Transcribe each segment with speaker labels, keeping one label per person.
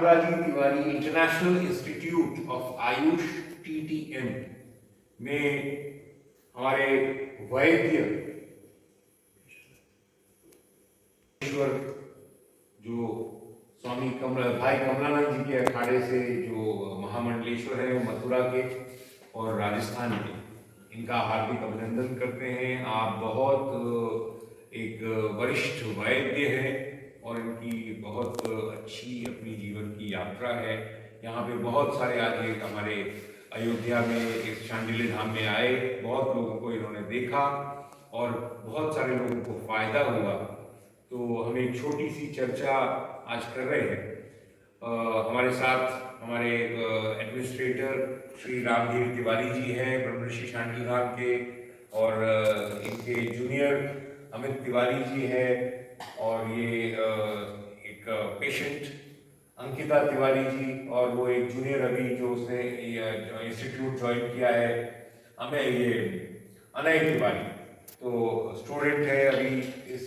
Speaker 1: Ramraji Tiwari international institute of Ayush TTM में हमारे वैद्य जो स्वामी भाई कमलानंद जी के अखाड़े से जो महामंडलेश्वर है मथुरा के और राजस्थान के, इनका हार्दिक अभिनंदन करते हैं। आप बहुत एक वरिष्ठ वैद्य हैं और इनकी बहुत अच्छी अपनी जीवन की यात्रा है। यहाँ पे बहुत सारे आज हमारे अयोध्या में इस शांडिल्य धाम में आए, बहुत लोगों को इन्होंने देखा और बहुत सारे लोगों को फायदा हुआ। तो हम एक छोटी सी चर्चा आज कर रहे हैं। हमारे साथ हमारे एडमिनिस्ट्रेटर श्री रामधीर तिवारी जी हैं ब्रह्मर्षि शांडिल्य धाम के, और इनके जूनियर अमित तिवारी जी हैं, और ये एक पेशेंट अंकिता तिवारी जी, और वो एक जूनियर अभी जो उसने इंस्टीट्यूट ज्वाइन किया है हमें ये अनय तिवारी, तो स्टूडेंट है अभी इस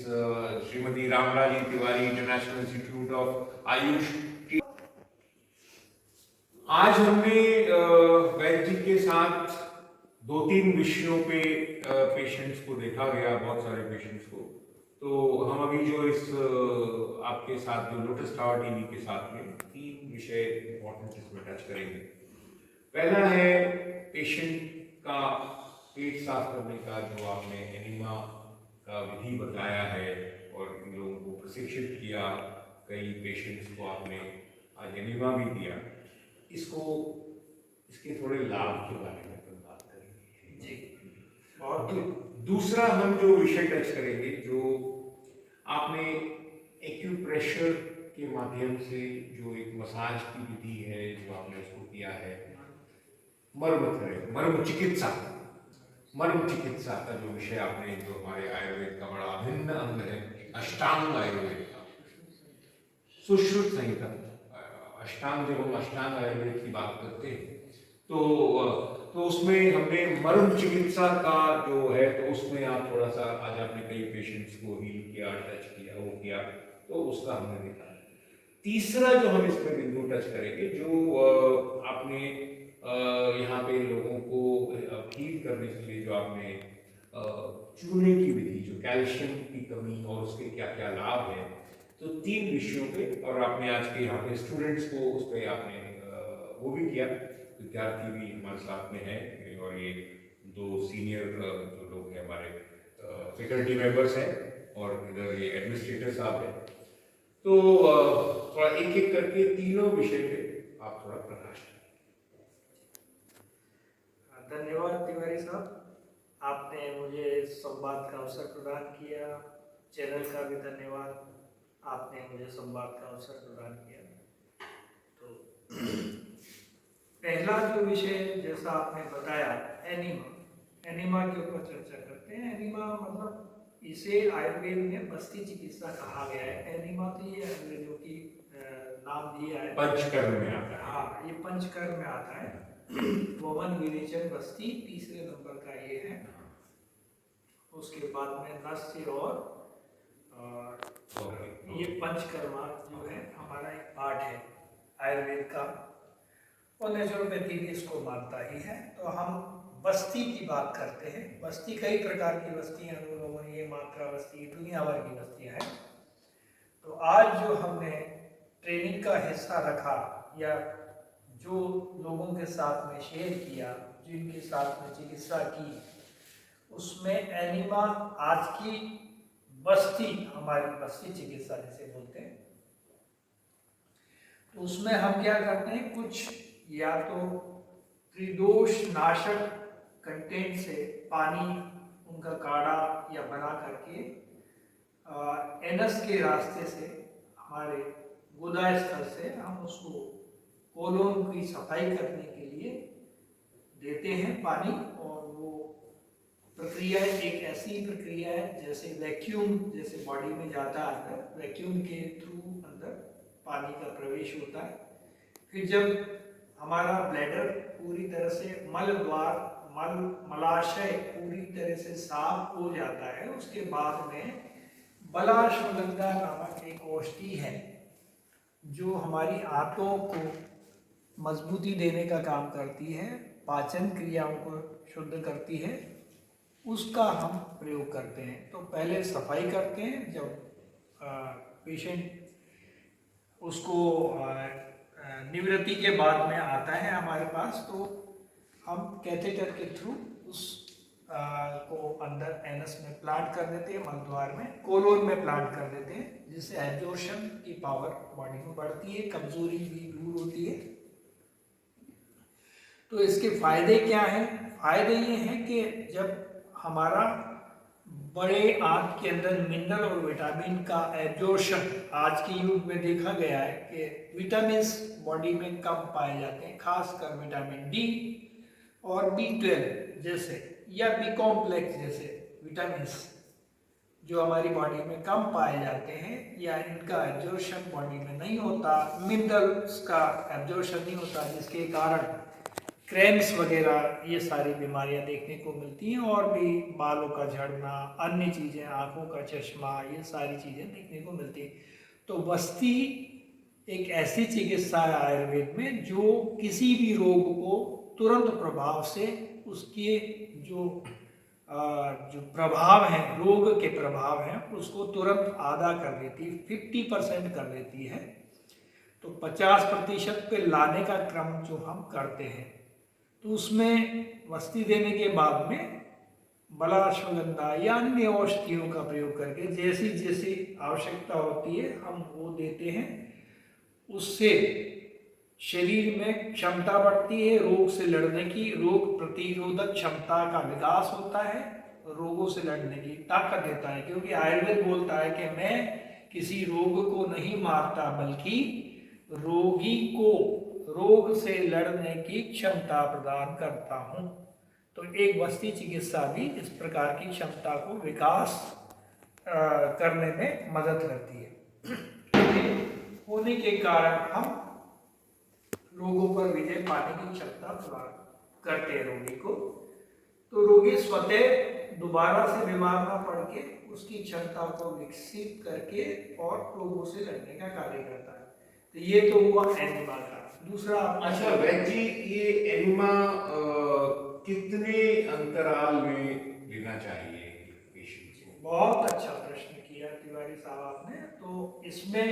Speaker 1: Shrimati Ramraji Tiwari international institute of Ayush. आज हमने वैद्य के साथ 2-3 विषयों पे पेशेंट्स को देखा गया, बहुत सारे पेशेंट्स को। तो हम अभी जो इस आपके साथ जो लोटस टावर टीवी के साथ में 3 विषय इंपॉर्टेंट इसमें टच करेंगे। पहला है पेशेंट का पेट साफ करने का, जो आपने एनिमा का विधि बताया है और इन लोगों को प्रशिक्षित किया, कई पेशेंट्स को आपने आज एनिमा भी दिया। इसके थोड़े लाभ के बारे में अपन बात करेंगे जी। और दूसरा हम जो विषय टच करेंगे, जो आपने एक्यूप्रेशर के माध्यम से जो एक मसाज की विधि है जो आपने उसको किया है, मर्म चिकित्सा का जो विषय आपने, जो हमारे आयुर्वेद का बड़ा अभिन्न अंग है, अष्टांग आयुर्वेद का सुश्रुत संहिता। अष्टांग, जब हम अष्टांग आयुर्वेद की बात करते हैं तो उसमें हमने मर्म चिकित्सा का जो है, तो उसमें आप थोड़ा सा आज आपने कई पेशेंट्स को हील किया, टच किया, वो किया, तो उसका हमने देखा। तीसरा जो हम इसमें बिंदु टच करेंगे, जो आपने यहाँ पे लोगों को हील करने के लिए जो आपने चूने की विधि, जो कैल्शियम की कमी और उसके क्या क्या लाभ है, तो 3 विषयों पे, और आपने आज के यहाँ पे स्टूडेंट्स को उस पर आपने वो भी किया, विद्यार्थी भी हमारे साथ में हैं, और ये 2 सीनियर जो लोग हैं हमारे फैकल्टी मेंबर्स हैं, और इधर ये एडमिनिस्ट्रेटर साहब हैं। तो थोड़ा एक एक करके तीनों विषय पे आप थोड़ा प्रकाश करें।
Speaker 2: धन्यवाद तिवारी साहब, आपने मुझे संवाद का अवसर प्रदान किया। चैनल का भी धन्यवाद, आपने मुझे संवाद का अवसर प्रदान किया। तो पहला जो विषय जैसा आपने बताया, एनिमा के ऊपर चर्चा करते हैं। एनिमा मतलब इसे आयुर्वेद में बस्ती चिकित्सा कहा गया है। एनिमा तो ये अंग्रेजों की नाम दिया है,
Speaker 1: पंचकर्म में आता है।
Speaker 2: हाँ, ये पंचकर्म में आता है। वमन विरेचन बस्ती तीसरे नंबर का ये है। उसके बाद में नस्य और ये पंचकर्मा जो है हमारा एक पार्ट है आयुर्वेद का, और नेचुरोपैथी भी इसको मानता ही है। तो हम बस्ती की बात करते हैं। बस्ती कई प्रकार की बस्ती, अनुलोमनीय, मात्रा बस्ती, दुनिया भर की बस्तियां हैं। तो आज जो हमने ट्रेनिंग का हिस्सा रखा या जो लोगों के साथ में शेयर किया, जिनके साथ में चिकित्सा की, उसमें एनिमा आज की बस्ती, हमारी बस्ती चिकित्सा जिसे बोलते हैं, तो उसमें हम क्या करते हैं, कुछ या तो त्रिदोष नाशक कंटेंट से पानी उनका काढ़ा या बना करके एनस के रास्ते से हमारे गुदा स्थल से हम उसको कोलोन की सफाई करने के लिए देते हैं पानी। और वो प्रक्रिया एक ऐसी प्रक्रिया है जैसे वैक्यूम, जैसे बॉडी में जाता है अंदर, वैक्यूम के थ्रू अंदर पानी का प्रवेश होता है। फिर जब हमारा ब्लैडर पूरी तरह से मलाशय पूरी तरह से साफ हो जाता है, उसके बाद में बलाश्वगंधा नामक एक औषधि है जो हमारी आंतों को मजबूती देने का काम करती है, पाचन क्रियाओं को शुद्ध करती है, उसका हम प्रयोग करते हैं। तो पहले सफाई करते हैं, जब पेशेंट उसको निवृत्ति के बाद में आता है हमारे पास, तो हम कैथेटर के थ्रू उस को अंदर एनस में प्लांट कर देते हैं, मलद्वार में, कोलोन में प्लांट कर देते हैं, जिससे एब्जॉर्प्शन की पावर बॉडी में बढ़ती है, कमजोरी भी दूर होती है। तो इसके फायदे क्या हैं? फायदे ये हैं कि जब हमारा बड़े आंत के अंदर मिनरल और विटामिन का एब्जॉर्प्शन आज के युग में देखा गया है कि विटामिन्स बॉडी में कम पाए जाते हैं, खासकर विटामिन डी और B12 जैसे या बी कॉम्प्लेक्स जैसे विटामिन्स जो हमारी बॉडी में कम पाए जाते हैं या इनका एब्जॉर्प्शन बॉडी में नहीं होता, मिनरल्स का एब्जॉर्प्शन नहीं होता, जिसके कारण क्रैम्प्स वगैरह ये सारी बीमारियां देखने को मिलती हैं, और भी बालों का झड़ना, अन्य चीज़ें, आँखों का चश्मा, ये सारी चीज़ें देखने को मिलती हैं। तो वस्ती एक ऐसी चिकित्सा है आयुर्वेद में जो किसी भी रोग को तुरंत प्रभाव से उसके जो प्रभाव हैं, रोग के प्रभाव हैं, उसको तुरंत आधा कर देती है, 50% कर देती है। तो 50% पे लाने का क्रम जो हम करते हैं, तो उसमें वस्ती देने के बाद में बला अश्वगंधा या अन्य औषधियों का प्रयोग करके जैसी जैसी आवश्यकता होती है हम वो देते हैं। उससे शरीर में क्षमता बढ़ती है रोग से लड़ने की, रोग प्रतिरोधक क्षमता का विकास होता है, रोगों से लड़ने की ताकत देता है, क्योंकि आयुर्वेद बोलता है कि मैं किसी रोग को नहीं मारता बल्कि रोगी को रोग से लड़ने की क्षमता प्रदान करता हूँ। तो एक वस्ती चिकित्सा भी इस प्रकार की क्षमता को विकास करने में मदद करती है। होने के कारण हम रोगों पर विजय पाने की क्षमता प्रदान करते हैं रोगी को। तो रोगी स्वतः दोबारा से बीमार ना पड़ के उसकी क्षमता को विकसित करके और रोगों से लड़ने का कार्य करता है। तो ये तो हुआ एनिमा का। दूसरा,
Speaker 1: अच्छा वैद्य जी, ये एनिमा कितने अंतराल में लेना चाहिए पेशेंट को?
Speaker 2: बहुत अच्छा प्रश्न किया तिवारी साहब आपने। तो इसमें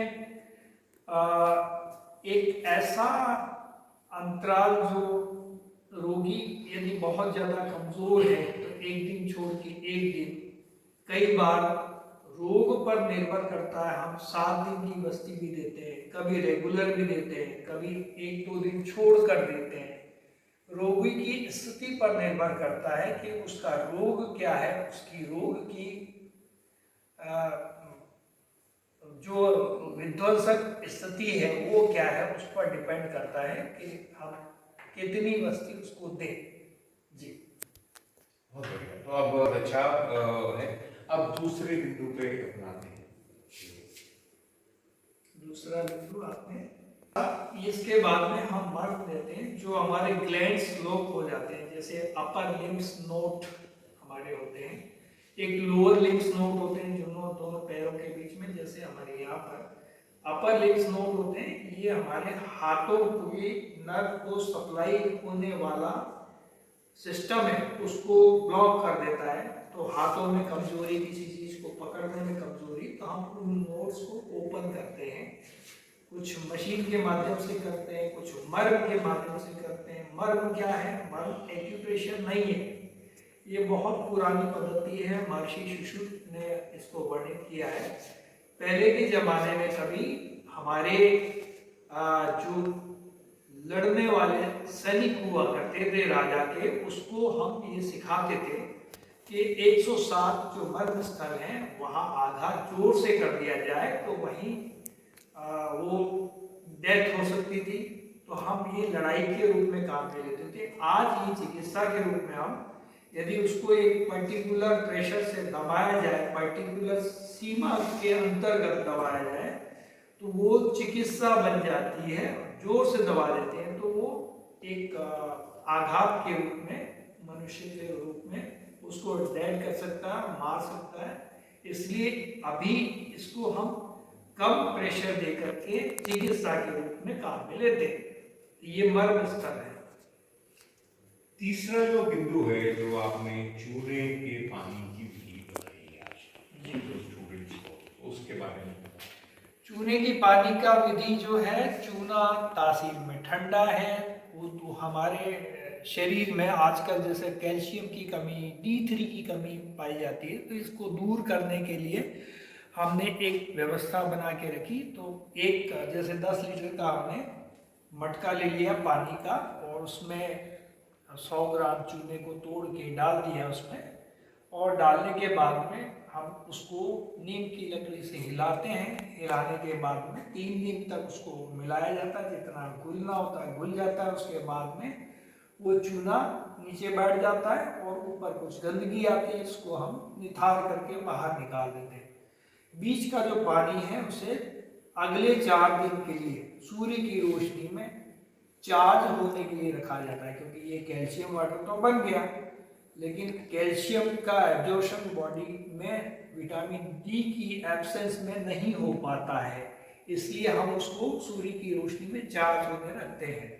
Speaker 2: एक ऐसा अंतराल जो रोगी यदि बहुत ज़्यादा कमज़ोर है तो एक दिन छोड़ के एक दिन, कई बार रोग पर निर्भर करता है, हम 7 दिन की वस्ती भी देते हैं, कभी रेगुलर भी देते हैं, कभी 1-2 दिन छोड़ कर देते हैं। रोगी की स्थिति पर निर्भर करता है कि उसका रोग क्या है, उसकी रोग की जो विध्वंसक स्थिति है वो क्या है, उस पर डिपेंड करता है कि हम कितनी वस्ती उसको दें। जी
Speaker 1: बहुत बढ़िया। तो अब बहुत अच्छा है। अब दूसरे बिंदु पे अपनाते हैं।
Speaker 2: दूसरा बिंदु आपने, इसके बाद में हम मर्म देते हैं जो हमारे ग्लैंड्स लॉक हो जाते हैं, जैसे अपर लिम्स नोट हमारे होते हैं, एक लोअर लिम्स नोट होते हैं जो दोनों पैरों के बीच में, जैसे हमारे यहाँ पर अपर लिम्स नोट होते हैं, ये हमारे हाथों की नर्व को सप्लाई होने वाला सिस्टम है उसको ब्लॉक कर देता है। तो हाथों में कमजोरी, किसी चीज को पकड़ने में कमजोरी, तो हम उन नोट्स को ओपन करते हैं, कुछ मशीन के माध्यम से करते हैं, कुछ मर्म के माध्यम से करते हैं। मर्म क्या है? मर्म एक्यूप्रेशर नहीं है, ये बहुत पुरानी पद्धति है, महर्षि सुश्रुत ने इसको वर्णित किया है। पहले के जमाने में कभी हमारे जो लड़ने वाले सैनिक हुआ करते थे राजा के, उसको हम ये सिखाते थे कि 107 जो मर्म स्थल हैं वहाँ आघात जोर से कर दिया जाए तो वहीं वो डेथ हो सकती थी। तो हम ये लड़ाई के रूप में काम में लेते थे। आज ये चिकित्सा के रूप में हम यदि उसको एक पर्टिकुलर प्रेशर से दबाया जाए, पर्टिकुलर सीमा के अंतर्गत दबाया जाए, तो वो चिकित्सा बन जाती है। जोर से दबा देते हैं तो वो एक आघात के रूप में, मनुष्य के रूप में उसको डेड कर सकता है, मार सकता है। इसलिए अभी इसको हम कम प्रेशर दे करके चिकित्सा के रूप में काम में लेते हैं। ये मर्म स्तर है।
Speaker 1: तीसरा जो बिंदु है, जो आपने चूने के पानी की विधि बताई आज जो स्टूडेंट्स को, उसके बारे में
Speaker 2: चूने की पानी का विधि जो है, चूना तासीर में ठंडा है, वो तो हमारे शरीर में आजकल जैसे कैल्शियम की कमी, D3 की कमी पाई जाती है, तो इसको दूर करने के लिए हमने एक व्यवस्था बना के रखी। तो एक जैसे 10 लीटर का हमने मटका ले लिया पानी का, और उसमें 100 ग्राम चूने को तोड़ के डाल दिया उसमें, और डालने के बाद में हम उसको नीम की लकड़ी से हिलाते हैं। हिलाने के बाद में 3 दिन तक उसको मिलाया जाता है, जितना घुलना होता है घुल जाता है। उसके बाद में वो चूना नीचे बैठ जाता है और ऊपर कुछ गंदगी आती है, इसको हम निथार करके बाहर निकाल देते हैं। बीच का जो पानी है उसे अगले 4 दिन के लिए सूर्य की रोशनी में चार्ज होने के लिए रखा जाता है, क्योंकि ये कैल्शियम वाटर तो बन गया, लेकिन कैल्शियम का एब्जॉर्प्शन बॉडी में विटामिन डी की एब्सेंस में नहीं हो पाता है, इसलिए हम उसको सूर्य की रोशनी में चार्ज होने रखते हैं।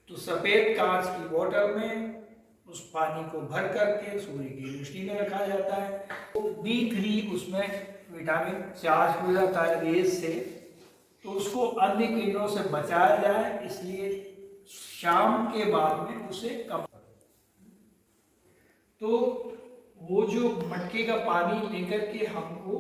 Speaker 2: तो सफ़ेद कांच की बोतल में उस पानी को भर करके सूर्य की रोशनी में रखा जाता है। तो D3 उसमें विटामिन चार्ज हो जाता है रेज से, तो उसको अन्य किरणों से बचाया जाए, इसलिए शाम के बाद में उसे कम। तो वो जो मटके का पानी लेकर के हमको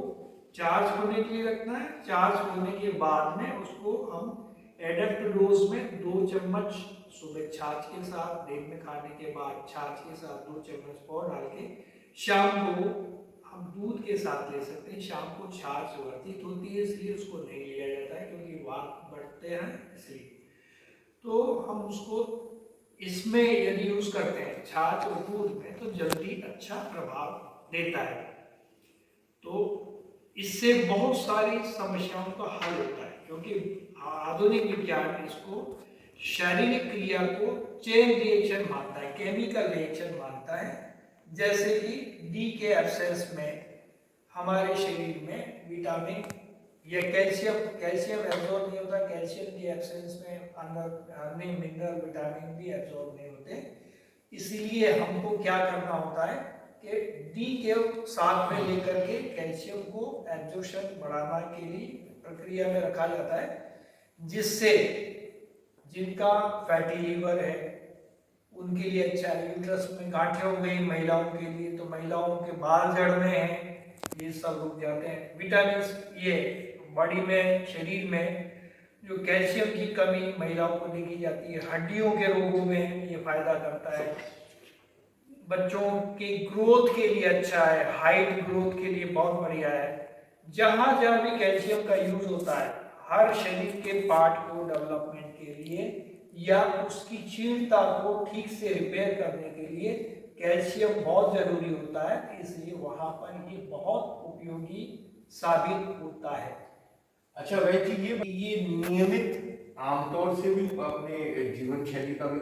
Speaker 2: चार्ज होने के लिए रखना है। चार्ज होने के बाद में उसको हम एडल्ट डोज में 2 चम्मच सुबह छाछ के साथ, दिन में खाने के बाद छाछ के साथ 2 चम्मच और डाल के, शाम को हम दूध के साथ ले सकते हैं। शाम को छाछ वर्जित होती है, इसलिए उसको नहीं लिया जाता है, क्योंकि वात बढ़ते हैं इसलिए। तो हम उसको इसमें यदि यूज करते हैं छाछ और दूध में, तो जल्दी अच्छा प्रभाव देता है। तो इससे बहुत सारी समस्याओं का हल होता है, क्योंकि आधुनिक विज्ञान इसको शारीरिक क्रिया को चेन रिएक्शन मानता है, केमिकल रिएक्शन मानता है। जैसे कि डी के एब्सेंस में हमारे शरीर में विटामिन या कैल्शियम एब्जॉर्ब नहीं होता, कैल्शियम की एब्सेंस में अन्य मिनरल विटामिन भी एब्जॉर्ब नहीं होते। इसीलिए हमको क्या करना होता है कि डी के साथ में लेकर के कैल्शियम को एब्जॉर्प्शन बढ़ाने के लिए प्रक्रिया में रखा जाता है, जिससे जिनका फैटी लीवर है उनके लिए अच्छा है। यूट्रस में गांठें हो गई महिलाओं के लिए, तो महिलाओं के बाल झड़ रहे हैं, ये सब रुक जाते हैं। विटामिन ये बॉडी में, शरीर में जो कैल्शियम की कमी महिलाओं को देखी जाती है, हड्डियों के रोगों में ये फायदा करता है। बच्चों के ग्रोथ के लिए अच्छा है, हाइट ग्रोथ के लिए बहुत बढ़िया है। जहां जहां भी कैल्शियम का यूज होता है, हर शरीर के पार्ट को डेवलपमेंट के लिए या उसकी क्षीणता को ठीक से रिपेयर करने के लिए कैल्शियम बहुत जरूरी होता है, इसलिए वहां पर ये बहुत उपयोगी साबित होता है।
Speaker 1: अच्छा वैसे ये नियमित आमतौर से भी अपने जीवन शैली का भी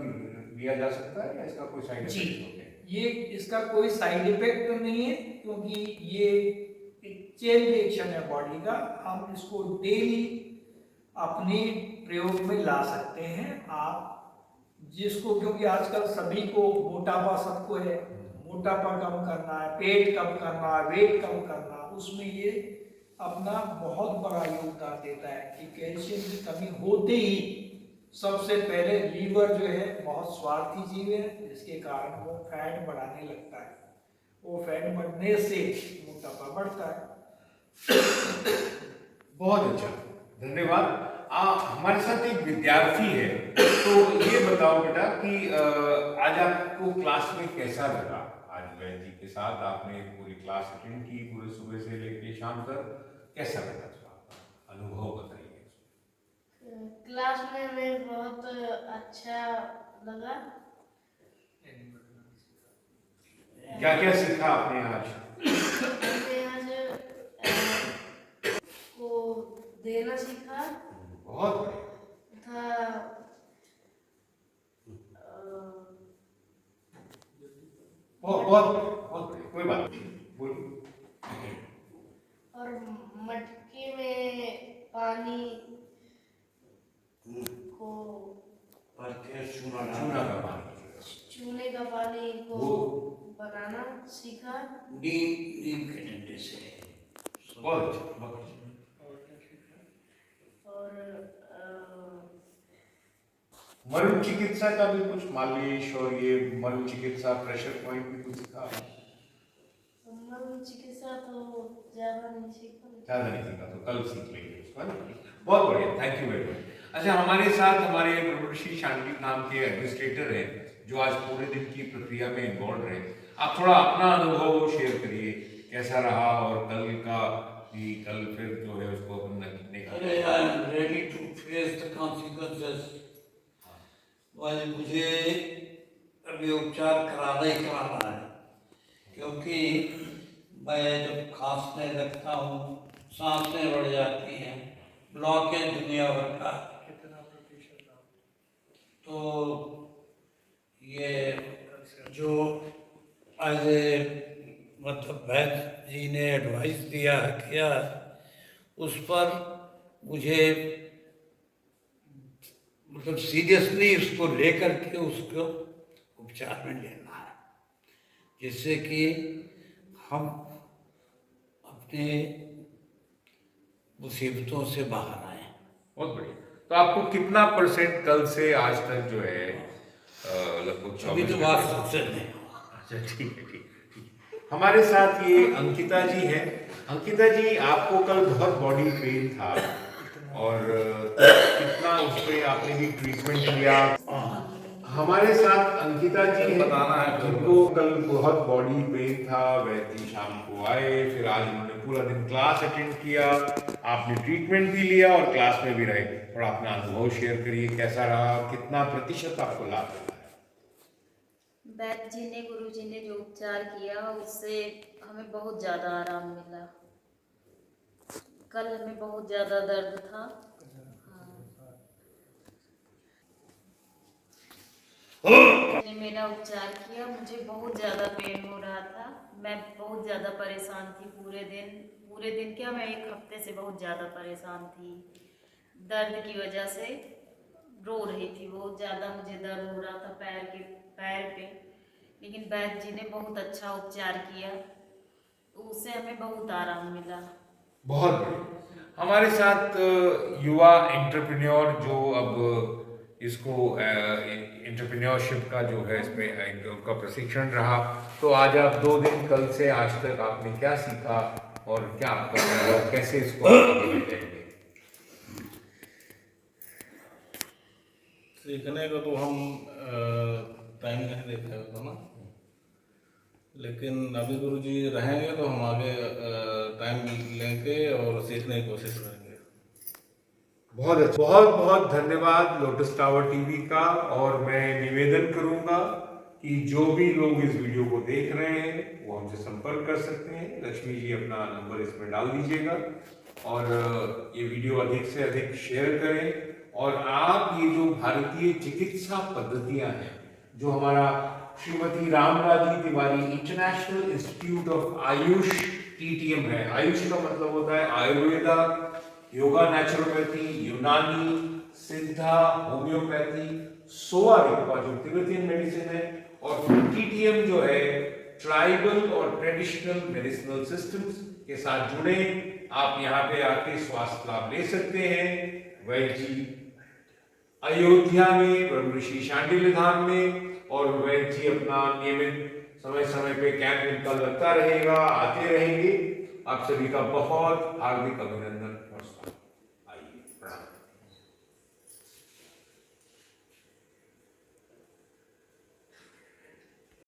Speaker 1: लिया जा सकता है, या इसका कोई साइड इफेक्ट होते हैं?
Speaker 2: ये इसका कोई साइड इफेक्ट तो नहीं है, क्योंकि ये एक चेन रिएक्शन है बॉडी का। हम इसको डेली अपने प्रयोग में ला सकते हैं। आप जिसको, क्योंकि आजकल सभी को मोटापा, सबको है, मोटापा कम करना है, पेट कम करना है, वेट कम करना, उसमें ये अपना बहुत बड़ा योगदान देता है। कि कैल्शियम की कमी होते ही सबसे पहले लीवर जो है बहुत स्वार्थी जीव है, जिसके कारण वो फैट बढ़ाने लगता है। वो फैट बढ़ने से मोटापा बढ़ता है।
Speaker 1: बहुत अच्छा, धन्यवाद। हमारे साथ एक विद्यार्थी है, तो ये बताओ बेटा कि आज आपको क्लास में कैसा लगा? आज वैद जी के साथ आपने पूरी क्लास अटेंड की, पूरे सुबह से लेके शाम तक, कैसा लगा था आपका अनुभव बताइए।
Speaker 3: क्लास में हमें बहुत अच्छा लगा।
Speaker 1: क्या क्या सीखा आपने आज?
Speaker 3: हमने आज को देना सीखा
Speaker 1: बहुत बढ़िया
Speaker 3: था।
Speaker 1: बहुत बहुत बहुत बढ़िया, कोई बात नहीं, बोलिए।
Speaker 3: और मटके में
Speaker 1: चूना का पानी,
Speaker 3: चूने का पानी को
Speaker 1: वो-
Speaker 3: बनाना सीखा।
Speaker 4: नीम के डंडे से।
Speaker 1: बहुत अच्छा, बहुत अच्छा।
Speaker 3: और
Speaker 1: मरु चिकित्सा का भी कुछ मालिश और ये मरु चिकित्सा प्रेशर पॉइंट भी कुछ सिखा,
Speaker 3: मरु चिकित्सा तो ज़्यादा नहीं सीखा।
Speaker 1: ज्यादा नहीं सीखा तो कल सीख लेंगे उसको, है ना? बहुत बढ़िया, थैंक यू वेरी मच। अच्छा, हमारे साथ हमारे ब्रह्मर्षि शांडिल नाम के एडमिनिस्ट्रेटर हैं जो आज पूरे दिन की प्रक्रिया में इन्वॉल्व रहे। आप थोड़ा अपना अनुभव शेयर करिए, कैसा रहा, और कल का भी, कल फिर जो है उसको अपन नहीं
Speaker 4: अरे I am ready to face the consequences. मुझे अभी उपचार कराना ही कराना है, क्योंकि मैं जब खांसने लगता हूँ, सांसें बढ़ जाती हैं, ब्लॉकेज दुनिया भर का।
Speaker 2: कितना प्रतिशत था?
Speaker 4: तो ये जो एज ए मतलब वैद्य जी ने एडवाइस दिया किया, उस पर मुझे मतलब सीरियसली उसको लेकर के उसको उपचार में लेना है, जिससे कि हम अपने मुसीबतों से बाहर आए।
Speaker 1: बहुत बढ़िया। तो आपको कितना परसेंट कल से आज तक जो है लगभग
Speaker 4: अभी
Speaker 1: 24
Speaker 4: तो बात
Speaker 1: घंटे?
Speaker 4: सबसे नहीं।
Speaker 1: अच्छा, ठीक है, ठीक। हमारे साथ ये अंकिता जी हैं। अंकिता जी, आपको कल बहुत बॉडी पेन था और कितना उस पे आपने भी ट्रीटमेंट लिया? हमारे साथ अंकिता जी हैं,
Speaker 4: बताना है
Speaker 1: जिनको कल बहुत बॉडी पेन था, वैद्य जी शाम को आए, फिर आज उन्होंने पूरा दिन क्लास अटेंड किया, आपने ट्रीटमेंट भी लिया और क्लास में भी रहे। थोड़ा अपना अनुभव शेयर करिए, कैसा रहा, कितना प्रतिशत आपको लाभ मिला?
Speaker 5: वैद्य जी ने, गुरु जी ने जो उपचार किया उससे हमें बहुत ज़्यादा आराम मिला। कल हमें बहुत ज़्यादा दर्द था। ने मेरा उपचार किया, मुझे बहुत ज़्यादा पेन हो रहा था, मैं बहुत ज़्यादा परेशान थी पूरे दिन क्या, मैं एक हफ्ते से बहुत ज़्यादा परेशान थी। दर्द की वजह से रो रही थी, बहुत ज़्यादा मुझे दर्द हो रहा था पैर पे। लेकिन वैद्य जी ने बहुत अच्छा उपचार किया, तो उससे हमें बहुत आराम मिला।
Speaker 1: बहुत बढ़िया। हमारे साथ युवा एंटरप्रेन्योर जो अब इसको एंटरप्रेन्योरशिप का जो है इसमें उनका प्रशिक्षण रहा, तो आज आप 2 दिन कल से आज तक आपने क्या सीखा और क्या आपका अनुभव, कैसे इसको आगे ले जाएंगे?
Speaker 6: सीखने को तो हम टाइम नहीं देते होता ना, लेकिन अभी गुरु जी रहेंगे तो हम आगे टाइम लेंगे और सीखने की कोशिश करेंगे।
Speaker 1: बहुत अच्छा, बहुत बहुत धन्यवाद लोटस टावर टीवी का। और मैं निवेदन करूंगा कि जो भी लोग इस वीडियो को देख रहे हैं वो हमसे संपर्क कर सकते हैं। लक्ष्मी जी अपना नंबर इसमें डाल दीजिएगा और ये वीडियो अधिक से अधिक शेयर करें। और आप ये जो भारतीय चिकित्सा पद्धतियां हैं, जो हमारा Shrimati Ramraji Tiwari international institute of Ayush TTM है, आयुष का मतलब होता है आयुर्वेदा, योगा, नेचुरोपैथी, यूनानी, सिद्धा, होम्योपैथी, सोवा रिगपा जो तिब्बतियन मेडिसिन है, और TTM जो है ट्राइबल और ट्रेडिशनल मेडिसिनल सिस्टम्स के साथ जुड़े। आप यहाँ पे आके स्वास्थ्य लाभ ले सकते हैं। वैद्य जी अयोध्या में, ब्रह्मर्षि शांडिल्य धाम में, और वैद्य जी अपना नियमित समय समय पे कैंप इनका लगता रहेगा, आते रहेंगे। आप सभी का बहुत हार्दिक अभिनंदन और स्वागत।